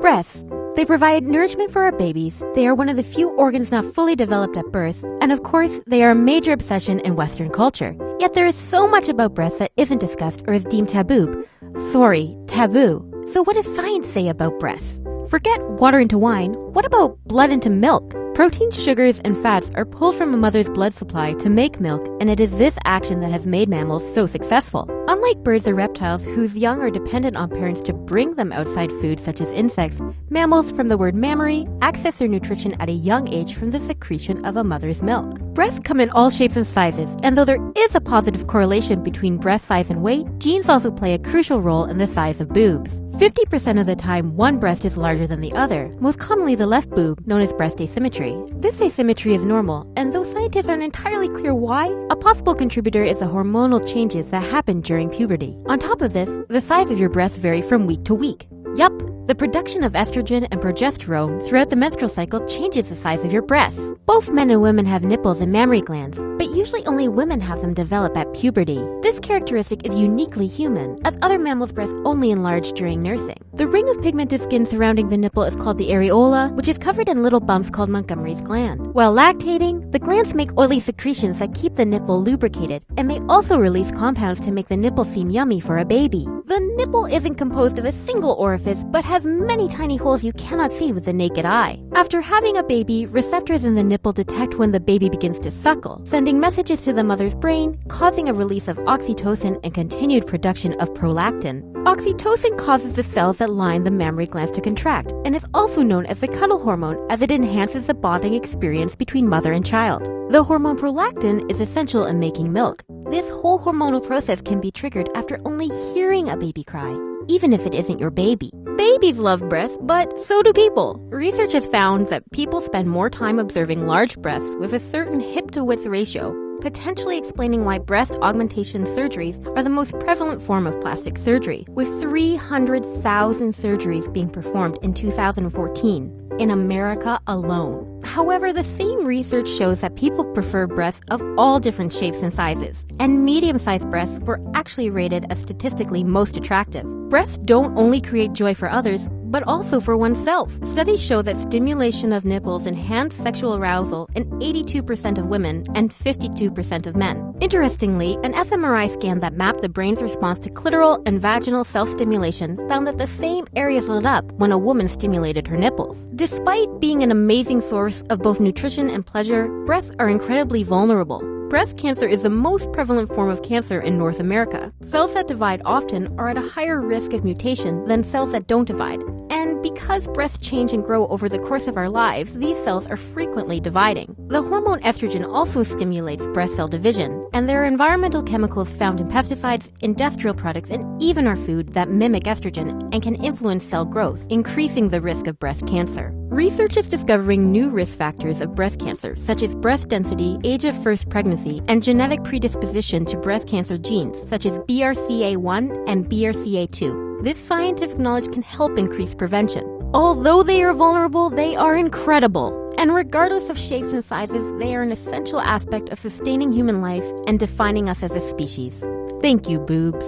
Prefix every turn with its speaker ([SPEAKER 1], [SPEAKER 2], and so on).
[SPEAKER 1] Breasts. They provide nourishment for our babies. They are one of the few organs not fully developed at birth. And of course, they are a major obsession in Western culture. Yet there is so much about breasts that isn't discussed or is deemed taboo. Taboo. So what does science say about breasts? Forget water into wine. What about blood into milk? Proteins, sugars, and fats are pulled from a mother's blood supply to make milk, and it is this action that has made mammals so successful. Unlike birds or reptiles whose young are dependent on parents to bring them outside food such as insects, mammals, from the word mammary, access their nutrition at a young age from the secretion of a mother's milk. Breasts come in all shapes and sizes, and though there is a positive correlation between breast size and weight, genes also play a crucial role in the size of boobs. 50% of the time, one breast is larger than the other, most commonly the left boob, known as breast asymmetry. This asymmetry is normal, and though scientists aren't entirely clear why, a possible contributor is the hormonal changes that happen during puberty. On top of this, the size of your breasts vary from week to week. Yup, the production of estrogen and progesterone throughout the menstrual cycle changes the size of your breasts. Both men and women have nipples and mammary glands, but usually only women have them develop at puberty. This characteristic is uniquely human, as other mammals' breasts only enlarge during nursing. The ring of pigmented skin surrounding the nipple is called the areola, which is covered in little bumps called Montgomery's gland. While lactating, the glands make oily secretions that keep the nipple lubricated and may also release compounds to make the nipple seem yummy for a baby. The nipple isn't composed of a single orifice, but has many tiny holes you cannot see with the naked eye. After having a baby, receptors in the nipple detect when the baby begins to suckle, sending messages to the mother's brain, causing a release of oxytocin and continued production of prolactin. Oxytocin causes the cells that line the mammary glands to contract, and is also known as the cuddle hormone as it enhances the bonding experience between mother and child. The hormone prolactin is essential in making milk. This whole hormonal process can be triggered after only hearing a baby cry, even if it isn't your baby. Babies love breasts, but so do people. Research has found that people spend more time observing large breasts with a certain hip-to-width ratio, potentially explaining why breast augmentation surgeries are the most prevalent form of plastic surgery, with 300,000 surgeries being performed in 2014 in America alone. However, the same research shows that people prefer breasts of all different shapes and sizes, and medium-sized breasts were actually rated as statistically most attractive. Breasts don't only create joy for others, but also for oneself. Studies show that stimulation of nipples enhance sexual arousal in 82% of women and 52% of men. Interestingly, an fMRI scan that mapped the brain's response to clitoral and vaginal self-stimulation found that the same areas lit up when a woman stimulated her nipples. Despite being an amazing source of both nutrition and pleasure, breasts are incredibly vulnerable. Breast cancer is the most prevalent form of cancer in North America. Cells that divide often are at a higher risk of mutation than cells that don't divide. And because breasts change and grow over the course of our lives, these cells are frequently dividing. The hormone estrogen also stimulates breast cell division, and there are environmental chemicals found in pesticides, industrial products, and even our food that mimic estrogen and can influence cell growth, increasing the risk of breast cancer. Research is discovering new risk factors of breast cancer, such as breast density, age of first pregnancy, and genetic predisposition to breast cancer genes, such as BRCA1 and BRCA2. This scientific knowledge can help increase prevention. Although they are vulnerable, they are incredible. And regardless of shapes and sizes, they are an essential aspect of sustaining human life and defining us as a species. Thank you, boobs.